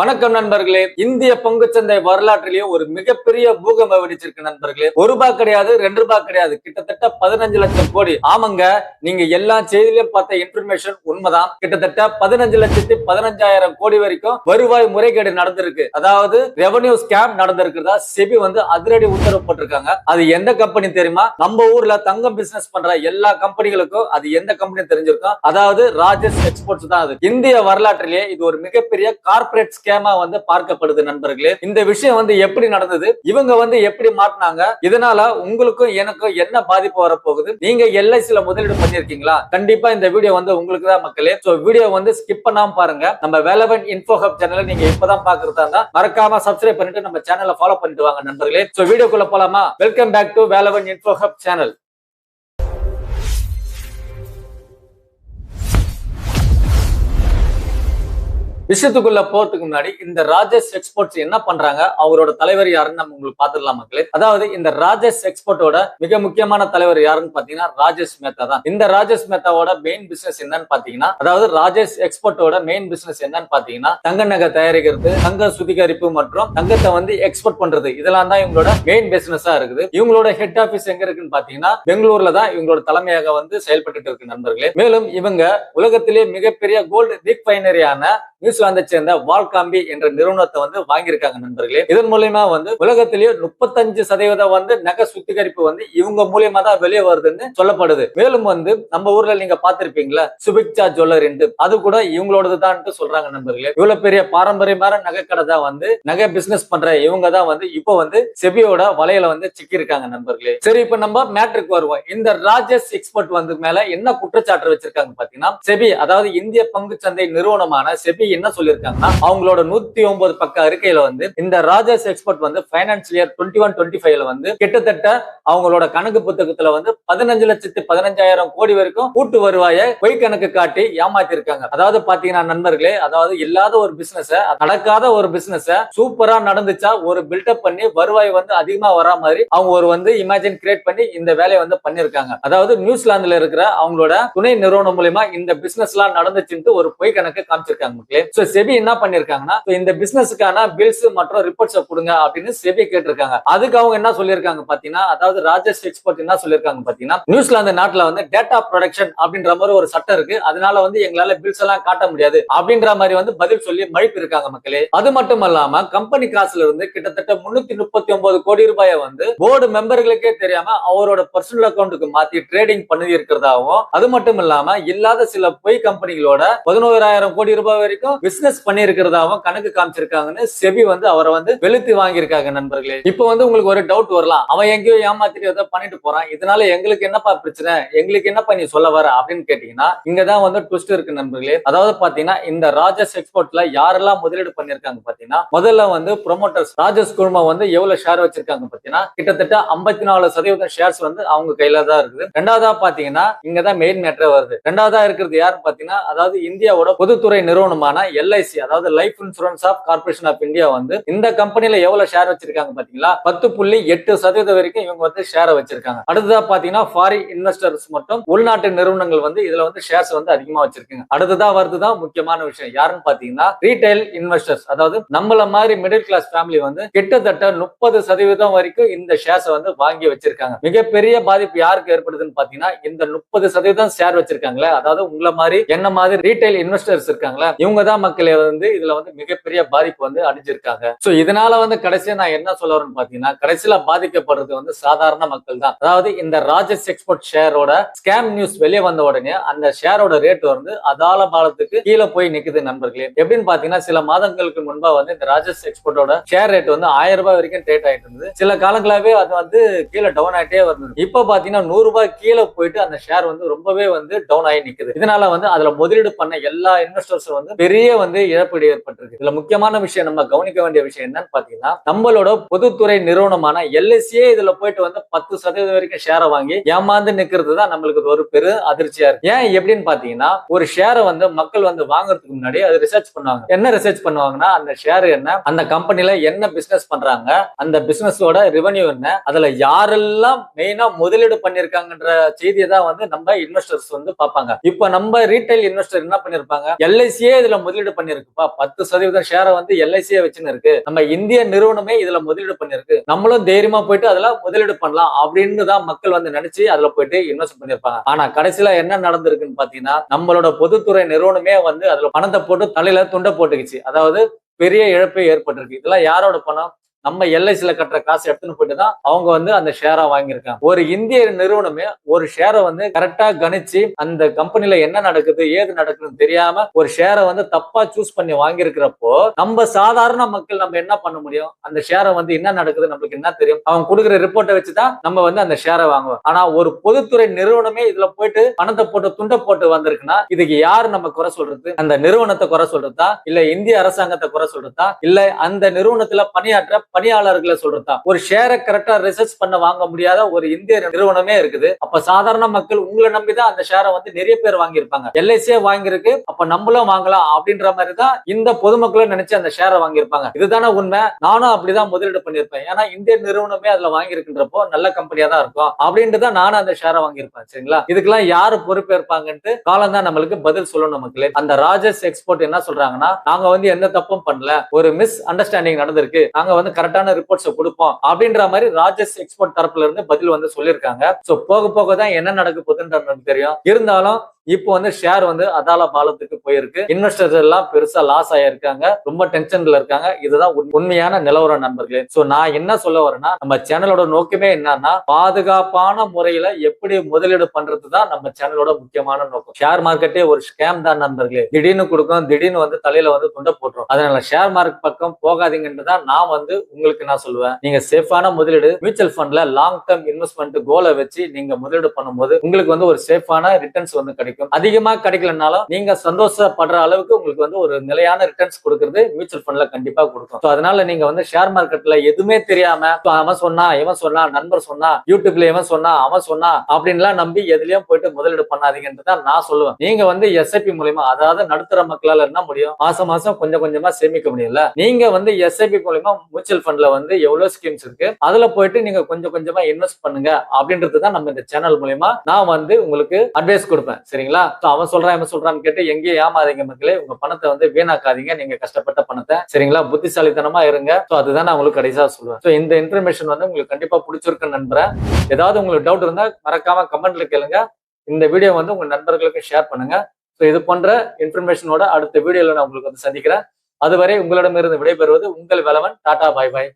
வணக்கம் நண்பர்களே. இந்திய பங்குச்சந்தை வரலாற்றிலேயே ஒரு மிகப்பெரிய பூகம்பம் வெடிச்சிருக்கு நண்பர்களே. ₹1 கிடையாது, ₹2 கிடையாது, கிட்டத்தட்ட 15 லட்சம் கோடி. ஆமாங்க, நீங்க எல்லா செய்தியிலும் பார்த்த இன்ஃபர்மேஷன் உண்மைதான். கிட்டத்தட்ட 15,15,000 கோடி வரைக்கும் வருவாய் முறைகேடு நடந்திருக்கு. அதாவது ரெவன்யூ ஸ்கேம் நடந்திருக்கிறதா செபி அதிரடி உத்தரவு போட்டிருக்காங்க. அது எந்த கம்பெனி தெரியுமா? நம்ம ஊர்ல தங்கம் பிசினஸ் பண்ற எல்லா கம்பெனிகளுக்கும் அது எந்த கம்பெனி தெரிஞ்சிருக்கும். அதாவது ராஜேஷ் எக்ஸ்போர்ட்ஸ் தான். அது இந்திய வரலாற்றிலேயே இது ஒரு மிகப்பெரிய கார்பரேட் ஸ்கேமா பார்க்கப்படுது நண்பர்களே. இந்த விஷயம் எப்படி நடந்தது, இவங்க எப்படி மாட்டினாங்க, இதனால உங்களுக்கும் எனக்கும் என்ன பாதிப்பு வரப்போகுது, நீங்க எல்ஐசில முதலீடு பண்ணிருக்கீங்களா? கண்டிப்பா இந்த வீடியோ உங்களுக்கு தான் மக்களே. சோ வீடியோ ஸ்கிப் பண்ணாம பாருங்க. நம்ம வேலவன் இன்ஃபோ ஹப் சேனலை நீங்க இப்பதான் பாக்குறதா இருந்தா மறக்காம சப்ஸ்கிரைப் பண்ணிட்டு நம்ம சேனலை ஃபாலோ பண்ணிட்டு வாங்க நண்பர்களே. சோ வீடியோக்குள்ள போலாமா? Welcome back to Velavan info hub channel. விஷயத்துக்குள்ள போறதுக்கு முன்னாடி இந்த ராஜேஷ் எக்ஸ்போர்ட்ஸ் என்ன பண்றாங்க, அவரோட தலைவர் யாருன்னு நம்ம உங்களுக்கு பாத்துடலாம் மக்களே. அதாவது இந்த ராஜேஷ் எக்ஸ்போர்ட்டோட மிக முக்கியமான தலைவர் யாருன்னு பாத்தீங்கன்னா ராஜேஷ் மேத்தா தான். இந்த ராஜேஷ் மேத்தாவோட மெயின் பிசினஸ் என்னன்னு பாத்தீங்கன்னா, அதாவது ராஜேஷ் எக்ஸ்போர்ட்டோட மெயின் பிசினஸ் என்னன்னு பாத்தீங்கன்னா தங்க நகை தயாரிக்கிறது, தங்க சுத்திகரிப்பு மற்றும் தங்கத்தை எக்ஸ்போர்ட் பண்றது, இதெல்லாம் தான் இவங்களோட மெயின் பிசினஸா இருக்குது. இவங்களோட ஹெட் ஆபீஸ் எங்க இருக்குன்னு பாத்தீங்கன்னா பெங்களூர்ல தான் இவங்களோட தலைமையாக செயல்பட்டு இருக்கு நண்பர்களே. மேலும் இவங்க உலகத்திலேயே மிகப்பெரிய கோல்டு ரீஃபைனரியான நியூசிலாந்தை சேர்ந்த வால்காம்பி என்ற நிறுவனத்தை வாங்கியிருக்காங்க நண்பர்களே. இதன் மூலமா உலகத்திலேயே 35% நகை சுத்திகரிப்பு இவங்க மூலியமா தான் வெளியே வருதுன்னு சொல்லப்படுது. மேலும் நம்ம ஊர்ல நீங்க பாத்திருப்பீங்களா சுபிக்ஷா ஜுவல்லரி, அது கூட இவங்களோடது தான் சொல்றாங்க நண்பர்களே. இவ்வளவு பெரிய பாரம்பரியமான நகை கடை தான் நகை பிசினஸ் பண்ற இவங்க தான் இப்போ செபியோட வலையில சிக்கி இருக்காங்க நண்பர்களே. சரி, இப்ப நம்ம மேட்ருக்கு வருவோம். இந்த ராஜேஷ் எக்ஸ்போர்ட் மேல என்ன குற்றச்சாட்டு வச்சிருக்காங்க பாத்தீங்கன்னா, செபி அதாவது இந்திய பங்குச்சந்தை நிறுவனமான செபி என்ன சொல்லிருக்காங்கன்னா, அவங்களோட 109 பக்க அறிக்கையில இந்த ராஜேஷ் எக்ஸ்போர்ட் பைனான்சியல் இயர் 21-25ல கிட்டத்தட்ட அவங்களோட கணக்கு புத்தகத்துல 15,15,000 கோடி வரைக்கும் கூட்டு வருவாயை பொய் கணக்கு காட்டி ஏமாத்தி இருக்காங்க. அதாவது பாத்தீங்கன்னா நண்பர்களே, அதாவது இல்லாத ஒரு பிசினஸ், நடக்காத ஒரு பிசினஸ் சூப்பரா நடந்துச்சா ஒரு பில்டப் பண்ணி வருவாய் அதிகமா வரா மாதிரி அவங்க ஒரு இமேஜின் கிரியேட் பண்ணி இந்த வேலையை பண்ணிருக்காங்க. அதாவது நியூசிலாந்துல இருக்கிற அவங்களோட துணை நிறுவனம் மூலமா இந்த பிசினஸ் எல்லாம் நடந்துச்சுன்னு ஒரு பொய் கணக்கு காமிச்சிருக்காங்க. செபி என்ன பண்ணிருக்காங்கன்னா, இந்த பிசினஸ்க்கான பில்ஸ் மற்றும் ரிப்போர்ட்ஸ் கொடுங்க அப்படின்னு செபி கேட்டிருக்காங்க. அதுக்கு அவங்க என்ன சொல்லிருக்காங்க பாத்தீங்கன்னா, அதாவது ராஜேஷ் எக்ஸ்போர்ட் என்ன சொல்லிருக்காங்க பாத்தீங்கன்னா, நியூசிலாந்து நாட்டுல டேட்டா ப்ரொடக்ஷன் அப்படின்ற மாதிரி ஒரு சட்டம் இருக்கு, அதனால எங்களால பில்ஸ் எல்லாம் காட்ட முடியாது அப்படின்ற மாதிரி பதில் சொல்லி மழுப்பி இருக்காங்க மக்களே. அது மட்டும் இல்லாம கம்பெனி காசுல இருந்து கிட்டத்தட்ட 339 கோடி ரூபாயை போர்டு மெம்பர்களுக்கே தெரியாம அவரோட பர்சனல் அக்கௌண்ட்டுக்கு மாத்தி ட்ரேடிங் பண்ணி இருக்கிறதாவும், அது மட்டும் இல்லாம இல்லாத சில பொய் கம்பெனிகளோட 11,000 கோடி ரூபாய் வரைக்கும் பிசினஸ் பண்ணி இருக்கிறதாவும் கணக்கு காமிச்சிருக்காங்கன்னு செபி அவரை வெளுத்து வாங்கியிருக்காங்க நண்பர்களே. இப்போ உங்களுக்கு ஒரு டவுட் வரலாம், அவன் எங்கேயோ ஏமாத்திட்டு ஏதோ பண்ணிட்டு போறான், இதனால எங்களுக்கு என்னப்பா பிரச்சனை, எங்களுக்கு என்னப்பா நீ சொல்ல வர அப்படின்னு கேட்டீங்கன்னா, இங்கதான் ட்விஸ்ட் இருக்கு நண்பர்களே. அதாவது பாத்தீங்கன்னா, இந்த ராஜேஷ் எக்ஸ்போர்ட்ல யாரெல்லாம் முதலீடு பண்ணிருக்காங்க பாத்தீங்கன்னா, முதல்ல ப்ரொமோட்டர்ஸ் ராஜேஷ் குழும எவ்வளவு ஷேர் வச்சிருக்காங்க பாத்தீங்கன்னா, கிட்டத்தட்ட 54% ஷேர்ஸ் அவங்க கையில தான் இருக்குது. ரெண்டாவதா பாத்தீங்கன்னா, இங்கதான் மெயின் மேட்டரே வருது. ரெண்டாவதா இருக்கிறது யாரு பாத்தீங்கன்னா, அதாவது இந்தியாவோட பொதுத்துறை நிறுவனமான எல்ஐசி, அதாவது life insurance of corporation of India இந்த கம்பெனில எவ்வளவு ஷேர் வச்சிருக்காங்க பாத்தீங்களா, 10.8% வரைக்கும் இவங்க ஷேர் வச்சிருக்காங்க. அடுத்ததா பாத்தீங்கன்னா ஃபாரின் இன்வெஸ்டர்ஸ் மற்றும் உள்நாட்டு நிறுவனங்கள் இதுல ஷேர்ஸ் அதிகமா வச்சிருக்காங்க. அடுத்ததா வருதுதான் முக்கியமான விஷயம், யாருன்னு பாத்தீங்கன்னா ரீட்டைல் இன்வெஸ்டர்ஸ், அதாவது நம்மள மாதிரி மிடில் கிளாஸ் ஃபேமிலி கிட்டத்தட்ட 30% வரைக்கும் இந்த ஷேர்ஸ் வாங்கி வச்சிருக்காங்க. மிகப்பெரிய பாதிப்பு யாருக்கு ஏற்படுதுன்னு பாத்தீங்கன்னா, இந்த 30% ஷேர் வச்சிருக்காங்களே, அதாவது உங்களை மாதிரி என்ன மாதிரி ரீட்டைல் இன்வெஸ்டர்ஸ் இருக்காங்களா, இவங்க தான் மக்களே இதுல மிகப்பெரிய பாதிப்பு அடைஞ்சிருக்காங்க. சோ இதனால கடைசியா நான் என்ன சொல்ல வரேன்னு பாத்தீங்கன்னா, கடைசியில பாதிக்கப்படுறது சாதாரண மக்கள் தான். அதாவது இந்த ராஜேஷ் எக்ஸ்போர்ட் ஷேரோட ஸ்கேம் நியூஸ் வெளியே வந்த உடனே அந்த ஷேரோட ரேட் அதால பாலத்துக்கு கீழே போய் நிக்குது நண்பர்களே. எப்படின்னு பாத்தீங்கன்னா, சில மாதங்களுக்கு முன்பா இந்த ராஜேஷ் எக்ஸ்போர்ட்டோட ஷேர் ரேட் ₹1000 வரைக்கும் ரேட் ஆயிட்டு இருந்தது. சில காலங்களாவே அது கீழே டவுன் ஆயிட்டே வருது. இப்ப பாத்தீங்கன்னா ₹100 கீழே போயிட்டு அந்த ஷேர் ரொம்பவே டவுன் ஆகி நிக்குது. இதனால அதுல முதலீடு பண்ண எல்லா இன்வெஸ்டர்ஸ் பெரிய இழப்பீடு ஏற்பட்டிருக்கு. இதுல முக்கியமான விஷயம், நம்ம கவனிக்க வேண்டிய விஷயம் என்னன்னு பாத்தீங்கன்னா, நம்மளோட பொதுத்துறை நிறுவனமான எல்ஐசியே இதுல போயிட்டு 10% வரைக்கும் ஷேரை வாங்கி ஏமாந்து நிக்கிறது தான் நம்மளுக்கு ஒரு பெரு அதிர்ச்சியா இருக்கு. ஏன் எப்படின்னு பாத்தீங்கன்னா, ஒரு ஷேரை மக்கள் வாங்குறதுக்கு முன்னாடி அது ரிசர்ச் பண்ணுவாங்க. என்ன ரிசர்ச் பண்ணுவாங்கன்னா, அந்த ஷேர் என்ன, அந்த கம்பெனில என்ன பிசினஸ் பண்றாங்க, அந்த பிசினஸோட ரெவன்யூ என்ன, அதுல யாரெல்லாம் மெயினா முதலீடு பண்ணிருக்காங்கன்ற செய்தியை தான் நம்ம இன்வெஸ்டர்ஸ் பார்ப்பாங்க. இப்ப நம்ம ரீட்டைல் இன்வெஸ்டர் என்ன பண்ணிருப்பாங்க, எல்ஐசியே இதுல முதலீடு பண்ணிருக்குப்பா, 10% ஷேரை வந்து எல்ஐசியா வச்சுன்னு இருக்கு, நம்ம இந்திய நிறுவனமே இதுல முதலீடு பண்ணிருக்கு, நம்மளும் தைரியமா போயிட்டு அதுல முதலீடு பண்ணலாம் அப்படின்னு தான் மக்கள் வந்து நினைச்சு அதுல போயிட்டு இன்வெஸ்ட் பண்ணிருப்பாங்க. ஆனா கடைசியில என்ன நடந்திருக்குன்னு பாத்தீங்கன்னா, நம்மளோட பொதுத்துறை நிறுவனமே வந்து அதுல பணத்தை போட்டு தலையில துண்டை போட்டுக்குச்சு. அதாவது பெரிய இழப்பே ஏற்பட்டிருக்கு. இதெல்லாம் யாரோட பணம்? நம்ம எல்ஐசில கட்டுற காசு எடுத்துன்னு போயிட்டு தான் அவங்க வந்து அந்த ஷேரா வாங்கியிருக்காங்க. ஒரு இந்திய நிறுவனமே ஒரு ஷேரை வந்து கரெக்டா கணிச்சு அந்த கம்பெனில என்ன நடக்குது ஏது நடக்குதுன்னு தெரியாம ஒரு ஷேரை வந்து தப்பா சூஸ் பண்ணி வாங்கியிருக்கிறப்போ நம்ம சாதாரண மக்கள் நம்ம என்ன பண்ண முடியும்? அந்த ஷேரை வந்து என்ன நடக்குது நம்மளுக்கு என்ன தெரியும்? அவங்க கொடுக்குற ரிப்போர்ட்டை வச்சுதான் நம்ம வந்து அந்த ஷேரை வாங்குவோம். ஆனா ஒரு பொதுத்துறை நிறுவனமே இதுல போயிட்டு பணத்தை போட்டு துண்டை போட்டு வந்திருக்குன்னா இதுக்கு யாரு நம்ம குறை சொல்றது? அந்த நிறுவனத்தை குறை சொல்றதா, இல்ல இந்திய அரசாங்கத்தை குறை சொல்றதா, இல்ல அந்த நிறுவனத்துல பணியாற்ற பணியாளர்களை சொல்றதா? ஒரு ஷேரை கரெக்டா ரிசர்ச் பண்ண வாங்க முடியாத ஒரு இந்திய நிறுவனமே இருக்குது. அப்ப சாதாரண மக்கள் உங்களை நம்பிதான் அந்த ஷேரை வந்து நிறைய பேர் வாங்கியிருப்பாங்க. எல்ஐசியே வாங்கியிருக்கு, அப்ப நம்மளும் வாங்கலாம் அப்படின்ற மாதிரி தான் இந்த பொதுமக்களும் நினைச்சு அந்த ஷேரை வாங்கியிருப்பாங்க. இதுதானே உண்மை. நானும் அப்படிதான் முதலீடு பண்ணிருப்பேன். ஏன்னா இந்திய நிறுவனமே அதுல வாங்கியிருக்கின்றப்போ நல்ல கம்பெனியா தான் இருக்கும் அப்படின்ட்டு தான் நானும் அந்த ஷேரை வாங்கியிருப்பேன். சரிங்களா? இதுக்கெல்லாம் யாரு பொறுப்பேற்பாங்கன்ட்டு காலம் தான் நம்மளுக்கு பதில் சொல்லணும் மக்களே. அந்த ராஜஸ் எக்ஸ்போர்ட் என்ன சொல்றாங்கன்னா, நாங்க வந்து எந்த தப்பும் பண்ணல, ஒரு மிஸ் அண்டர்ஸ்டாண்டிங் நடந்திருக்கு, நாங்க வந்து கரெக்டான ரிப்போர்ட்ஸ் கொடுப்போம் அப்படின்ற மாதிரி ராஜஸ் எக்ஸ்போர்ட் தரப்புல இருந்து பதில் வந்து சொல்லியிருக்காங்க. சோ போக போக தான் என்ன நடக்க போகுதுன்றது தெரியும். இருந்தாலும் இப்போ வந்து ஷேர் வந்து அதால பாலத்துக்கு போயிருக்கு. இன்வெஸ்டர்ஸ் எல்லாம் பெருசா லாஸ் ஆயிருக்காங்க, ரொம்ப டென்ஷன்ல இருக்காங்க. இதுதான் உண்மையான நிலவரம் நண்பர்களே. சோ நான் என்ன சொல்ல வரேன்னா, நம்ம சேனலோட நோக்கமே என்னன்னா, பாதுகாப்பான முறையில எப்படி முதலீடு பண்றது தான் நம்ம சேனலோட முக்கியமான நோக்கம். ஷேர் மார்க்கெட்டே ஒரு ஸ்கேம் தான் நண்பர்களே. திடீர்னு கொடுக்கும், திடீர்னு வந்து தலையில வந்து துண்டை போட்டுரும். அதனால ஷேர் மார்க்கெட் பக்கம் போகாதீங்கன்னு தான் நான் வந்து உங்களுக்கு நான் சொல்லுவேன். நீங்க சேஃபான முதலீடு மியூச்சுவல் ஃபண்ட்ல லாங் டர்ம் இன்வெஸ்ட்மெண்ட் கோலை வச்சு நீங்க முதலீடு பண்ணும்போது உங்களுக்கு வந்து ஒரு சேஃபான ரிட்டர்ன்ஸ் வந்து கிடைக்கும். அதிகமா கிடைக்கலனாலும் நீங்க சந்தோஷப்படுற அளவுக்கு உங்களுக்கு வந்து ஒரு நிலையான ரிட்டர்ன்ஸ் கொடுக்கிறது மியூச்சுவல் ஃபண்ட்ல கண்டிப்பா கொடுக்கும். அதனால நீங்க வந்து ஷேர் மார்க்கெட்ல எதுவுமே தெரியாம அவன் சொன்னா இவன் சொன்னா நண்பர் சொன்னா யூடியூப்ல இவன் சொன்னா அவன் சொன்னா அப்படின்லாம் நம்பி எதுலயும் போயிட்டு முதலீடு பண்ணாதீங்கன்னு தான் நான் சொல்லுவேன். நீங்க வந்து எஸ்ஐபி மூலமா, அதாவது நடுத்தர மக்களால என்ன முடியும், மாசம் மாசம் கொஞ்சம் கொஞ்சமா சேமிக்க முடியல. நீங்க வந்து எஸ்ஐபி மூலமா மியூச்சுவல் ஃபண்ட்ல வந்து எவ்வளவு ஸ்கீம்ஸ் இருக்கு, அதுல போயிட்டு நீங்க கொஞ்சம் கொஞ்சமா இன்வெஸ்ட் பண்ணுங்க அப்படின்றது தான் நம்ம இந்த சேனல் மூலமா நான் வந்து உங்களுக்கு அட்வைஸ் கொடுப்பேன். சரிங்களா? அவன் சொல்றான் இவன் சொல்றான்னு கேட்டு எங்கேயும் ஏமாதீங்க மக்களே. உங்க பணத்தை வந்து வீணாக்காதீங்க, நீங்க கஷ்டப்பட்ட பணத்தை. சரிங்களா? புத்திசாலித்தனமா இருங்க. அதுதான் நான் உங்களுக்கு கடைசியா சொல்லுவேன். இந்த இன்ஃபர்மேஷன் வந்து உங்களுக்கு கண்டிப்பா பிடிச்சிருக்குன்னு நம்புறேன். ஏதாவது உங்களுக்கு டவுட் இருந்தா மறக்காம கமெண்ட்ல கேளுங்க. இந்த வீடியோ வந்து உங்க நண்பர்களுக்கு ஷேர் பண்ணுங்க. இது போன்ற இன்ஃபர்மேஷனோட அடுத்த வீடியோல நான் உங்களுக்கு வந்து சந்திக்கிறேன். அதுவரை உங்களிடமிருந்து விடைபெறுவது உங்கள் வேலவன். டாடா, பாய் பாய்.